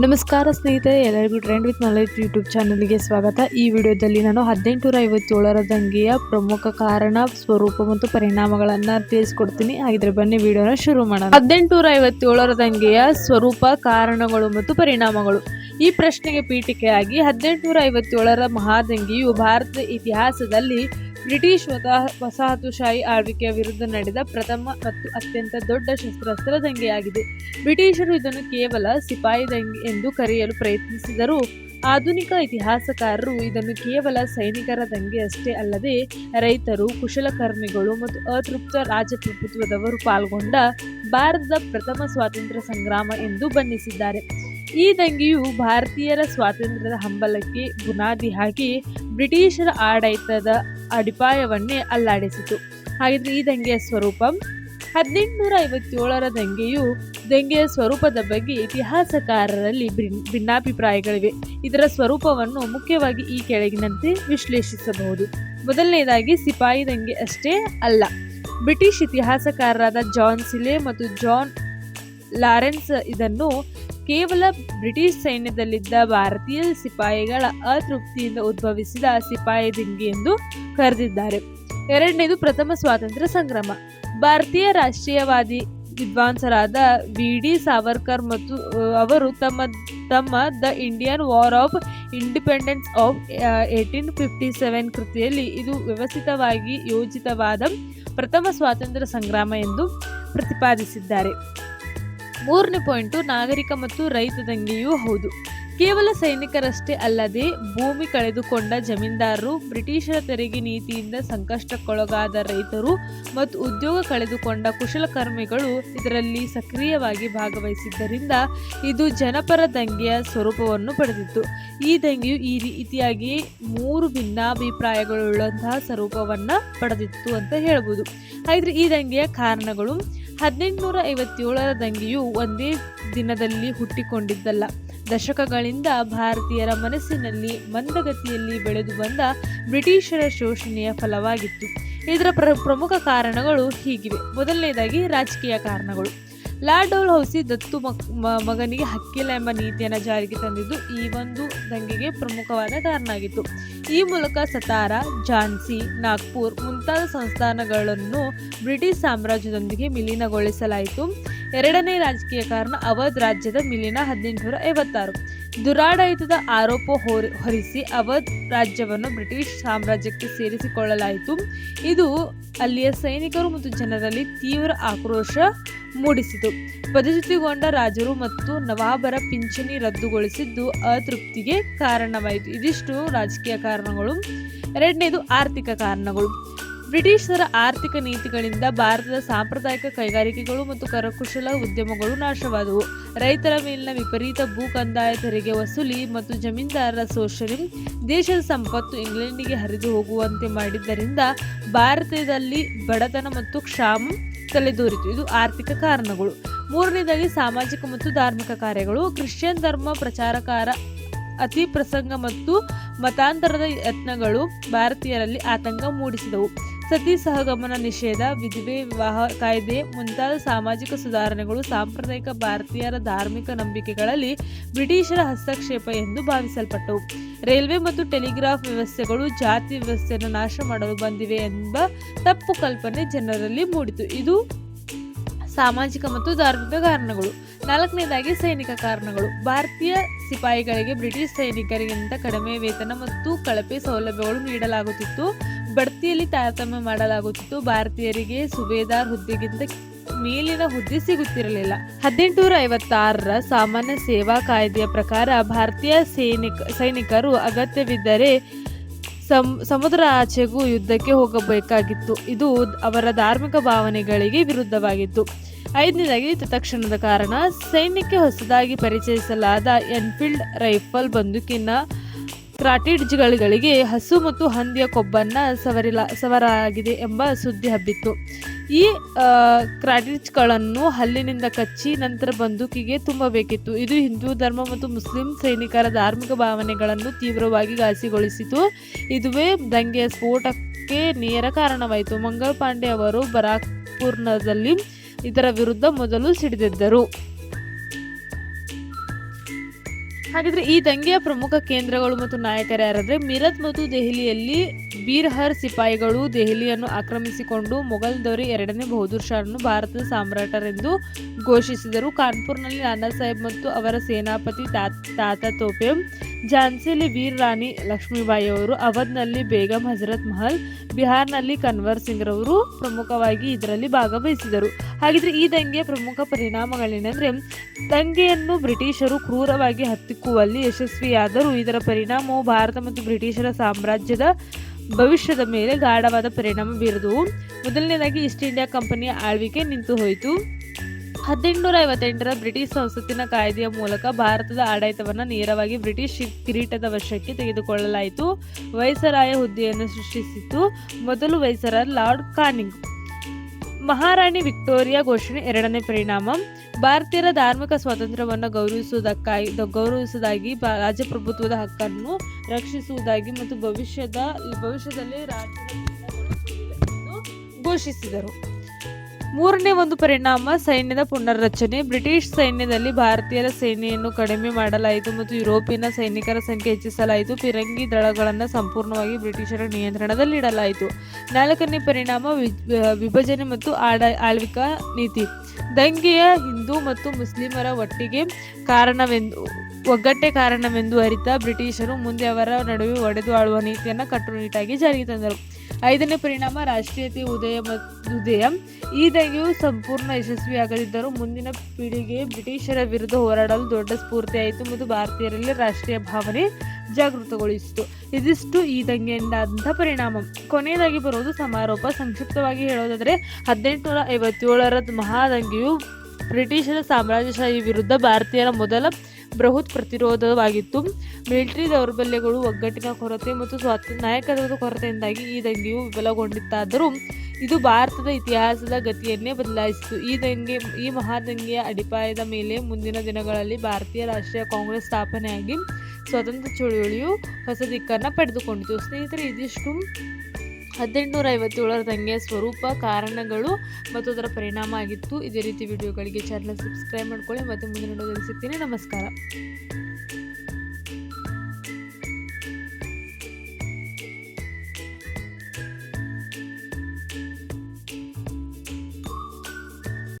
ನಮಸ್ಕಾರ ಸ್ನೇಹಿತರೆ, ಎಲ್ಲರಿಗೂ ಟ್ರೆಂಡ್ ವಿತ್ ನಾಲೆಡ್ಜ್ ಯೂಟ್ಯೂಬ್ ಚಾನಲ್ಗೆ ಸ್ವಾಗತ. ಈ ವಿಡಿಯೋದಲ್ಲಿ ನಾನು 1857ರ ದಂಗೆಯ ಪ್ರಮುಖ ಕಾರಣ, ಸ್ವರೂಪ ಮತ್ತು ಪರಿಣಾಮಗಳನ್ನು ತಿಳಿಸ್ಕೊಡ್ತೀನಿ. ಹಾಗಿದ್ರೆ ಬನ್ನಿ ವಿಡಿಯೋನ ಶುರು ಮಾಡೋಣ. 1857ರ ದಂಗೆಯ ಸ್ವರೂಪ, ಕಾರಣಗಳು ಮತ್ತು ಪರಿಣಾಮಗಳು. ಈ ಪ್ರಶ್ನೆಗೆ ಪೀಠಿಕೆಯಾಗಿ 1857ರ ಮಹಾದಂಗೆಯು ಭಾರತದ ಇತಿಹಾಸದಲ್ಲಿ ಬ್ರಿಟಿಷ್ ವಸಾಹತುಶಾಹಿ ಆಳ್ವಿಕೆಯ ವಿರುದ್ಧ ನಡೆದ ಪ್ರಥಮ ಮತ್ತು ಅತ್ಯಂತ ದೊಡ್ಡ ಶಸ್ತ್ರಾಸ್ತ್ರ ದಂಗೆಯಾಗಿದೆ. ಬ್ರಿಟಿಷರು ಇದನ್ನು ಕೇವಲ ಸಿಪಾಯಿ ದಂಗೆ ಎಂದು ಕರೆಯಲು ಪ್ರಯತ್ನಿಸಿದರೂ ಆಧುನಿಕ ಇತಿಹಾಸಕಾರರು ಇದನ್ನು ಕೇವಲ ಸೈನಿಕರ ದಂಗೆ ಅಷ್ಟೇ ಅಲ್ಲದೆ ರೈತರು, ಕುಶಲಕರ್ಮಿಗಳು ಮತ್ತು ಅತೃಪ್ತ ರಾಜಪ್ರಭುತ್ವದವರು ಪಾಲ್ಗೊಂಡ ಭಾರತದ ಪ್ರಥಮ ಸ್ವಾತಂತ್ರ್ಯ ಸಂಗ್ರಾಮ ಎಂದು ಬಣ್ಣಿಸಿದ್ದಾರೆ. ಈ ದಂಗೆಯು ಭಾರತೀಯರ ಸ್ವಾತಂತ್ರ್ಯದ ಹಂಬಲಕ್ಕೆ ಬುನಾದಿ ಹಾಕಿ ಬ್ರಿಟಿಷರ ಆಡಳಿತದ ಅಡಿಪಾಯವನ್ನೇ ಅಲ್ಲಾಡಿಸಿತು. ಹಾಗಿದ್ರೆ ಈ ದಂಗೆಯ ಸ್ವರೂಪ. 1857ರ ದಂಗೆಯ ಸ್ವರೂಪದ ಬಗ್ಗೆ ಇತಿಹಾಸಕಾರರಲ್ಲಿ ಭಿನ್ನಾಭಿಪ್ರಾಯಗಳಿವೆ. ಇದರ ಸ್ವರೂಪವನ್ನು ಮುಖ್ಯವಾಗಿ ಈ ಕೆಳಗಿನಂತೆ ವಿಶ್ಲೇಷಿಸಬಹುದು. ಮೊದಲನೇದಾಗಿ, ಸಿಪಾಯಿ ದಂಗೆ ಅಷ್ಟೇ ಅಲ್ಲ. ಬ್ರಿಟಿಷ್ ಇತಿಹಾಸಕಾರರಾದ ಜಾನ್ ಸಿಲೆ ಮತ್ತು ಜಾನ್ ಲಾರೆನ್ಸ್ ಇದನ್ನು ಕೇವಲ ಬ್ರಿಟಿಷ್ ಸೈನ್ಯದಲ್ಲಿದ್ದ ಭಾರತೀಯ ಸಿಪಾಯಿಗಳ ಅತೃಪ್ತಿಯಿಂದ ಉದ್ಭವಿಸಿದ ಸಿಪಾಯಿ ದಂಗೆ ಎಂದು ಕರೆದಿದ್ದಾರೆ. ಎರಡನೇದು, ಪ್ರಥಮ ಸ್ವಾತಂತ್ರ್ಯ ಸಂಗ್ರಾಮ. ಭಾರತೀಯ ರಾಷ್ಟ್ರೀಯವಾದಿ ವಿದ್ವಾಂಸರಾದ ವಿ.ಡಿ. ಸಾವರ್ಕರ್ ಮತ್ತು ಅವರು ತಮ್ಮ the Indian war of independence of 1857 ಕೃತಿಯಲ್ಲಿ ಇದು ವ್ಯವಸ್ಥಿತವಾಗಿ ಯೋಜಿತವಾದ ಪ್ರಥಮ ಸ್ವಾತಂತ್ರ್ಯ ಸಂಗ್ರಾಮ ಎಂದು ಪ್ರತಿಪಾದಿಸಿದ್ದಾರೆ. ಮೂರನೇ ಪಾಯಿಂಟು, ನಾಗರಿಕ ಮತ್ತು ರೈತ ದಂಗೆಯೂ ಹೌದು. ಕೇವಲ ಸೈನಿಕರಷ್ಟೇ ಅಲ್ಲದೆ ಭೂಮಿ ಕಳೆದುಕೊಂಡ ಜಮೀನ್ದಾರರು, ಬ್ರಿಟಿಷರ ತೆರಿಗೆ ನೀತಿಯಿಂದ ಸಂಕಷ್ಟಕ್ಕೊಳಗಾದ ರೈತರು ಮತ್ತು ಉದ್ಯೋಗ ಕಳೆದುಕೊಂಡ ಕುಶಲಕರ್ಮಿಗಳು ಇದರಲ್ಲಿ ಸಕ್ರಿಯವಾಗಿ ಭಾಗವಹಿಸಿದ್ದರಿಂದ ಇದು ಜನಪರ ದಂಗೆಯ ಸ್ವರೂಪವನ್ನು ಪಡೆದಿತ್ತು. ಈ ದಂಗೆಯು ಈ ರೀತಿಯಾಗಿ ಮೂರು ಭಿನ್ನಾಭಿಪ್ರಾಯಗಳುಳ್ಳಂತಹ ಸ್ವರೂಪವನ್ನು ಪಡೆದಿತ್ತು ಅಂತ ಹೇಳ್ಬೋದು. ಹಾಗಿದ್ರೆ ಈ ದಂಗೆಯ ಕಾರಣಗಳು. 1857ರ ದಂಗೆಯು ಒಂದೇ ದಿನದಲ್ಲಿ ಹುಟ್ಟಿಕೊಂಡಿದ್ದಲ್ಲ. ದಶಕಗಳಿಂದ ಭಾರತೀಯರ ಮನಸ್ಸಿನಲ್ಲಿ ಮಂದಗತಿಯಲ್ಲಿ ಬೆಳೆದು ಬಂದ ಬ್ರಿಟಿಷರ ಶೋಷಣೆಯ ಫಲವಾಗಿತ್ತು. ಇದರ ಪ್ರಮುಖ ಕಾರಣಗಳು ಹೀಗಿವೆ. ಮೊದಲನೇದಾಗಿ, ರಾಜಕೀಯ ಕಾರಣಗಳು. ಲಾರ್ಡ್ ಡಲ್ಹೌಸಿ ದತ್ತು ಮಗನಿಗೆ ಹಕ್ಕಿಲ್ಲ ಎಂಬ ನೀತಿಯನ್ನು ಜಾರಿಗೆ ತಂದಿದ್ದು ಈ ಒಂದು ದಂಗೆಗೆ ಪ್ರಮುಖವಾದ ಕಾರಣ ಆಗಿತ್ತು. ಈ ಮೂಲಕ ಸತಾರಾ, ಝಾನ್ಸಿ, ನಾಗ್ಪುರ್ ಮುಂತಾದ ಸಂಸ್ಥಾನಗಳನ್ನು ಬ್ರಿಟಿಷ್ ಸಾಮ್ರಾಜ್ಯದೊಂದಿಗೆ ವಿಲೀನಗೊಳಿಸಲಾಯಿತು. ಎರಡನೇ ರಾಜಕೀಯ ಕಾರಣ, ಅವಧ್ ರಾಜ್ಯದ ವಿಲೀನ 1856. ದುರಾಡಳಿತದ ಆರೋಪ ಹೊರಿಸಿ ಅವಧ್ ರಾಜ್ಯವನ್ನು ಬ್ರಿಟಿಷ್ ಸಾಮ್ರಾಜ್ಯಕ್ಕೆ ಸೇರಿಸಿಕೊಳ್ಳಲಾಯಿತು. ಇದು ಅಲ್ಲಿಯ ಸೈನಿಕರು ಮತ್ತು ಜನರಲ್ಲಿ ತೀವ್ರ ಆಕ್ರೋಶ ಮೂಡಿಸಿತು. ಪದಚ್ಯುತಿಗೊಂಡ ರಾಜರು ಮತ್ತು ನವಾಬರ ಪಿಂಚಣಿ ರದ್ದುಗೊಳಿಸಿದ್ದು ಅತೃಪ್ತಿಗೆ ಕಾರಣವಾಯಿತು. ಇದಿಷ್ಟು ರಾಜಕೀಯ ಕಾರಣಗಳು. ಎರಡನೇದು, ಆರ್ಥಿಕ ಕಾರಣಗಳು. ಬ್ರಿಟಿಷರ ಆರ್ಥಿಕ ನೀತಿಗಳಿಂದ ಭಾರತದ ಸಾಂಪ್ರದಾಯಿಕ ಕೈಗಾರಿಕೆಗಳು ಮತ್ತು ಕರಕುಶಲ ಉದ್ಯಮಗಳು ನಾಶವಾದವು. ರೈತರ ಮೇಲಿನ ವಿಪರೀತ ಭೂ ಕಂದಾಯ, ತೆರಿಗೆ ವಸೂಲಿ ಮತ್ತು ಜಮೀನ್ದಾರರ ಶೋಷಣೆ ದೇಶದ ಸಂಪತ್ತು ಇಂಗ್ಲೆಂಡಿಗೆ ಹರಿದು ಹೋಗುವಂತೆ ಮಾಡಿದ್ದರಿಂದ ಭಾರತದಲ್ಲಿ ಬಡತನ ಮತ್ತು ಕ್ಷಾಮ ತಲೆದೋರಿತು. ಇದು ಆರ್ಥಿಕ ಕಾರಣಗಳು. ಮೂರನೇದಾಗಿ, ಸಾಮಾಜಿಕ ಮತ್ತು ಧಾರ್ಮಿಕ ಕಾರ್ಯಗಳು. ಕ್ರಿಶ್ಚಿಯನ್ ಧರ್ಮ ಪ್ರಚಾರಕಾರ ಅತಿ ಪ್ರಸಂಗ ಮತ್ತು ಮತಾಂತರದ ಯತ್ನಗಳು ಭಾರತೀಯರಲ್ಲಿ ಆತಂಕ ಮೂಡಿಸಿದವು. ಸತಿ ಸಹಗಮನ ನಿಷೇಧ, ವಿಧವೆ ವಿವಾಹ ಕಾಯ್ದೆ ಮುಂತಾದ ಸಾಮಾಜಿಕ ಸುಧಾರಣೆಗಳು ಸಾಂಪ್ರದಾಯಿಕ ಭಾರತೀಯರ ಧಾರ್ಮಿಕ ನಂಬಿಕೆಗಳಲ್ಲಿ ಬ್ರಿಟಿಷರ ಹಸ್ತಕ್ಷೇಪ ಎಂದು ಭಾವಿಸಲ್ಪಟ್ಟವು. ರೈಲ್ವೆ ಮತ್ತು ಟೆಲಿಗ್ರಾಫ್ ವ್ಯವಸ್ಥೆಗಳು ಜಾತಿ ವ್ಯವಸ್ಥೆಯನ್ನು ನಾಶ ಮಾಡಲು ಬಂದಿವೆ ಎಂಬ ತಪ್ಪು ಕಲ್ಪನೆ ಜನರಲ್ಲಿ ಮೂಡಿತು. ಇದು ಸಾಮಾಜಿಕ ಮತ್ತು ಧಾರ್ಮಿಕ ಕಾರಣಗಳು. ನಾಲ್ಕನೇದಾಗಿ, ಸೈನಿಕ ಕಾರಣಗಳು. ಭಾರತೀಯ ಸಿಪಾಯಿಗಳಿಗೆ ಬ್ರಿಟಿಷ್ ಸೈನಿಕರಿಗಿಂತ ಕಡಿಮೆ ವೇತನ ಮತ್ತು ಕಳಪೆ ಸೌಲಭ್ಯಗಳು ನೀಡಲಾಗುತ್ತಿತ್ತು. ಬಡ್ತಿಯಲ್ಲಿ ತಾರತಮ್ಯ ಮಾಡಲಾಗುತ್ತಿತ್ತು. ಭಾರತೀಯರಿಗೆ ಸುಬೇದಾರ್ ಹುದ್ದೆಗಿಂತ ಮೇಲಿನ ಹುದ್ದೆ ಸಿಗುತ್ತಿರಲಿಲ್ಲ. 1856ರ ಸಾಮಾನ್ಯ ಸೇವಾ ಕಾಯ್ದೆಯ ಪ್ರಕಾರ ಭಾರತೀಯ ಸೈನಿಕರು ಅಗತ್ಯವಿದ್ದರೆ ಸಮುದ್ರ ಆಚೆಗೂ ಯುದ್ಧಕ್ಕೆ ಹೋಗಬೇಕಾಗಿತ್ತು. ಇದು ಅವರ ಧಾರ್ಮಿಕ ಭಾವನೆಗಳಿಗೆ ವಿರುದ್ಧವಾಗಿತ್ತು. ಐದನೇದಾಗಿ, ತತ್ಕ್ಷಣದ ಕಾರಣ. ಸೈನ್ಯಕ್ಕೆ ಹೊಸದಾಗಿ ಪರಿಚಯಿಸಲಾದ ಎನ್ಫೀಲ್ಡ್ ರೈಫಲ್ ಬಂದೂಕಿನ ಕಾರ್ಟ್ರಿಡ್ಜ್ಗಳಿಗೆ ಹಸು ಮತ್ತು ಹಂದಿಯ ಕೊಬ್ಬನ್ನು ಸವರಾಗಿದೆ ಎಂಬ ಸುದ್ದಿ ಹಬ್ಬಿತ್ತು. ಈ ಕಾರ್ಟ್ರಿಡ್ಜ್ಗಳನ್ನು ಹಲ್ಲಿನಿಂದ ಕಚ್ಚಿ ನಂತರ ಬಂದೂಕಿಗೆ ತುಂಬಬೇಕಿತ್ತು. ಇದು ಹಿಂದೂ ಧರ್ಮ ಮತ್ತು ಮುಸ್ಲಿಂ ಸೈನಿಕರ ಧಾರ್ಮಿಕ ಭಾವನೆಗಳನ್ನು ತೀವ್ರವಾಗಿ ಘಾಸಿಗೊಳಿಸಿತು. ಇದುವೇ ದಂಗೆಯ ಸ್ಫೋಟಕ್ಕೆ ನೇರ ಕಾರಣವಾಯಿತು. ಮಂಗಲ್ ಪಾಂಡೆ ಅವರು ಬರಾಕ್ಪುರ್ನಲ್ಲಿ ಇದರ ವಿರುದ್ಧ ಮೊದಲು ಸಿಡಿದೆದ್ದರು. ಹಾಗಿದ್ರೆ ಈ ದಂಗೆಯ ಪ್ರಮುಖ ಕೇಂದ್ರಗಳು ಮತ್ತು ನಾಯಕರು ಯಾರಂದ್ರೆ ಮಿರತ್ ಮತ್ತು ದೆಹಲಿಯಲ್ಲಿ ಬೀರ್ಹರ್ ಸಿಪಾಯಿಗಳು ದೆಹಲಿಯನ್ನು ಆಕ್ರಮಿಸಿಕೊಂಡು ಮೊಘಲ್ ದೊರೆ 2ನೇ ಬಹದ್ದೂರ್ ಶಾರನ್ನು ಭಾರತದ ಸಾಮ್ರಾಟರೆಂದು ಘೋಷಿಸಿದರು. ಕಾನ್ಪುರ್ನಲ್ಲಿ ನಾನಾ ಸಾಹೇಬ್ ಮತ್ತು ಅವರ ಸೇನಾಪತಿ ತಾತ ತೋಪೆ, ಝಾನ್ಸಿಯಲ್ಲಿ ವೀರ್ ರಾಣಿ ಲಕ್ಷ್ಮೀಬಾಯಿ ಅವರು, ಅವಧ್ನಲ್ಲಿ ಬೇಗಂ ಹಜರತ್ ಮಹಲ್, ಬಿಹಾರ್ನಲ್ಲಿ ಕನ್ವರ್ ಸಿಂಗ್ ರವರು ಪ್ರಮುಖವಾಗಿ ಇದರಲ್ಲಿ ಭಾಗವಹಿಸಿದರು. ಹಾಗಿದ್ರೆ ಈ ದಂಗೆಯ ಪ್ರಮುಖ ಪರಿಣಾಮಗಳೇನೆಂದರೆ, ದಂಗೆಯನ್ನು ಬ್ರಿಟಿಷರು ಕ್ರೂರವಾಗಿ ಹತ್ತಿಕ್ಕುವಲ್ಲಿ ಯಶಸ್ವಿಯಾದರೂ ಇದರ ಪರಿಣಾಮವು ಭಾರತ ಮತ್ತು ಬ್ರಿಟಿಷರ ಸಾಮ್ರಾಜ್ಯದ ಭವಿಷ್ಯದ ಮೇಲೆ ಗಾಢವಾದ ಪರಿಣಾಮ ಬೀರಿದವು. ಮೊದಲನೇದಾಗಿ ಈಸ್ಟ್ ಇಂಡಿಯಾ ಕಂಪನಿಯ ಆಳ್ವಿಕೆ ನಿಂತು ಹೋಯಿತು. 1858ರ ಬ್ರಿಟಿಷ್ ಸಂಸತ್ತಿನ ಕಾಯ್ದೆಯ ಮೂಲಕ ಭಾರತದ ಆಡಳಿತವನ್ನು ನೇರವಾಗಿ ಬ್ರಿಟಿಷ್ ಕಿರೀಟದ ವಶಕ್ಕೆ ತೆಗೆದುಕೊಳ್ಳಲಾಯಿತು. ವೈಸರಾಯ ಹುದ್ದೆಯನ್ನು ಸೃಷ್ಟಿಸಿತು. ಮೊದಲು ವೈಸರಾಯ್ ಲಾರ್ಡ್ ಕಾನಿಂಗ್. ಮಹಾರಾಣಿ ವಿಕ್ಟೋರಿಯಾ ಘೋಷಣೆ 2ನೇ ಪರಿಣಾಮ, ಭಾರತೀಯರ ಧಾರ್ಮಿಕ ಸ್ವಾತಂತ್ರ್ಯವನ್ನು ಗೌರವಿಸುವುದಾಗಿ ರಾಜಪ್ರಭುತ್ವದ ಹಕ್ಕನ್ನು ರಕ್ಷಿಸುವುದಾಗಿ ಮತ್ತು ಭವಿಷ್ಯದಲ್ಲಿ ರಾಜ್ಯದ ಘೋಷಿಸಿದರು. 3ನೇ ಒಂದು ಪರಿಣಾಮ ಸೈನ್ಯದ ಪುನರ್ರಚನೆ. ಬ್ರಿಟಿಷ್ ಸೈನ್ಯದಲ್ಲಿ ಭಾರತೀಯರ ಸೇನೆಯನ್ನು ಕಡಿಮೆ ಮಾಡಲಾಯಿತು ಮತ್ತು ಯುರೋಪಿಯನ್ ಸೈನಿಕರ ಸಂಖ್ಯೆ ಹೆಚ್ಚಿಸಲಾಯಿತು. ಫಿರಂಗಿ ದಳಗಳನ್ನು ಸಂಪೂರ್ಣವಾಗಿ ಬ್ರಿಟಿಷರ ನಿಯಂತ್ರಣದಲ್ಲಿಡಲಾಯಿತು. 4ನೇ ಪರಿಣಾಮ ವಿಭಜನೆ ಮತ್ತು ಆಳ್ವಿಕಾ ನೀತಿ. ದಂಗೆಯ ಹಿಂದೂ ಮತ್ತು ಮುಸ್ಲಿಮರ ಒಗ್ಗಟ್ಟೆ ಕಾರಣವೆಂದು ಅರಿತ ಬ್ರಿಟಿಷರು ಮುಂದೆ ಅವರ ನಡುವೆ ಒಡೆದು ಆಳುವ ನೀತಿಯನ್ನು ಕಟ್ಟುನಿಟ್ಟಾಗಿ ಜಾರಿಗೆ ತಂದರು. 5ನೇ ಪರಿಣಾಮ ರಾಷ್ಟ್ರೀಯತೆಯ ಉದಯ. ಈ ದಂಗೆಯು ಸಂಪೂರ್ಣ ಯಶಸ್ವಿಯಾಗದಿದ್ದರೂ ಮುಂದಿನ ಪೀಳಿಗೆ ಬ್ರಿಟಿಷರ ವಿರುದ್ಧ ಹೋರಾಡಲು ದೊಡ್ಡ ಸ್ಫೂರ್ತಿಯಾಯಿತು ಮತ್ತು ಭಾರತೀಯರಲ್ಲಿ ರಾಷ್ಟ್ರೀಯ ಭಾವನೆ ಜಾಗೃತಗೊಳಿಸಿತು. ಇದಿಷ್ಟು ಈ ದಂಗೆಯಿಂದಾದಂಥ ಪರಿಣಾಮ. ಕೊನೆಯದಾಗಿ ಬರುವುದು ಸಮಾರೋಪ. ಸಂಕ್ಷಿಪ್ತವಾಗಿ ಹೇಳೋದಾದರೆ 1857ರ ಮಹಾದಂಗೆಯು ಬ್ರಿಟಿಷರ ಸಾಮ್ರಾಜ್ಯಶಾಹಿ ವಿರುದ್ಧ ಭಾರತೀಯರ ಮೊದಲ ಬೃಹತ್ ಪ್ರತಿರೋಧವಾಗಿತ್ತು. ಮಿಲಿಟರಿ ದೌರ್ಬಲ್ಯಗಳು, ಒಗ್ಗಟ್ಟಿನ ಕೊರತೆ ಮತ್ತು ನಾಯಕತ್ವದ ಕೊರತೆಯಿಂದಾಗಿ ಈ ದಂಗೆಯು ವಿಫಲಗೊಂಡಿತ್ತಾದರೂ ಇದು ಭಾರತದ ಇತಿಹಾಸದ ಗತಿಯನ್ನೇ ಬದಲಾಯಿಸಿತು. ಈ ಮಹಾದಂಗೆಯ ಅಡಿಪಾಯದ ಮೇಲೆ ಮುಂದಿನ ದಿನಗಳಲ್ಲಿ ಭಾರತೀಯ ರಾಷ್ಟ್ರೀಯ ಕಾಂಗ್ರೆಸ್ ಸ್ಥಾಪನೆಯಾಗಿ ಸ್ವಾತಂತ್ರ್ಯ ಚಳುವಳಿಯು ಹೊಸ ದಿಕ್ಕನ್ನು ಪಡೆದುಕೊಂಡಿತು. ಸ್ನೇಹಿತರೆ, ಇದಿಷ್ಟು 1857ರ ದಂಗೆಯ ಸ್ವರೂಪ, ಕಾರಣಗಳು ಮತ್ತು ಅದರ ಪರಿಣಾಮ ಆಗಿತ್ತು. ಇದೇ ರೀತಿ ವಿಡಿಯೋಗಳಿಗೆ ಚಾನಲ್ ಸಬ್ಸ್ಕ್ರೈಬ್ ಮಾಡ್ಕೊಳ್ಳಿ. ಮತ್ತು ಮುಂದಿನ ವಿಡಿಯೋದಲ್ಲಿ ಸಿಗ್ತೀನಿ. ನಮಸ್ಕಾರ.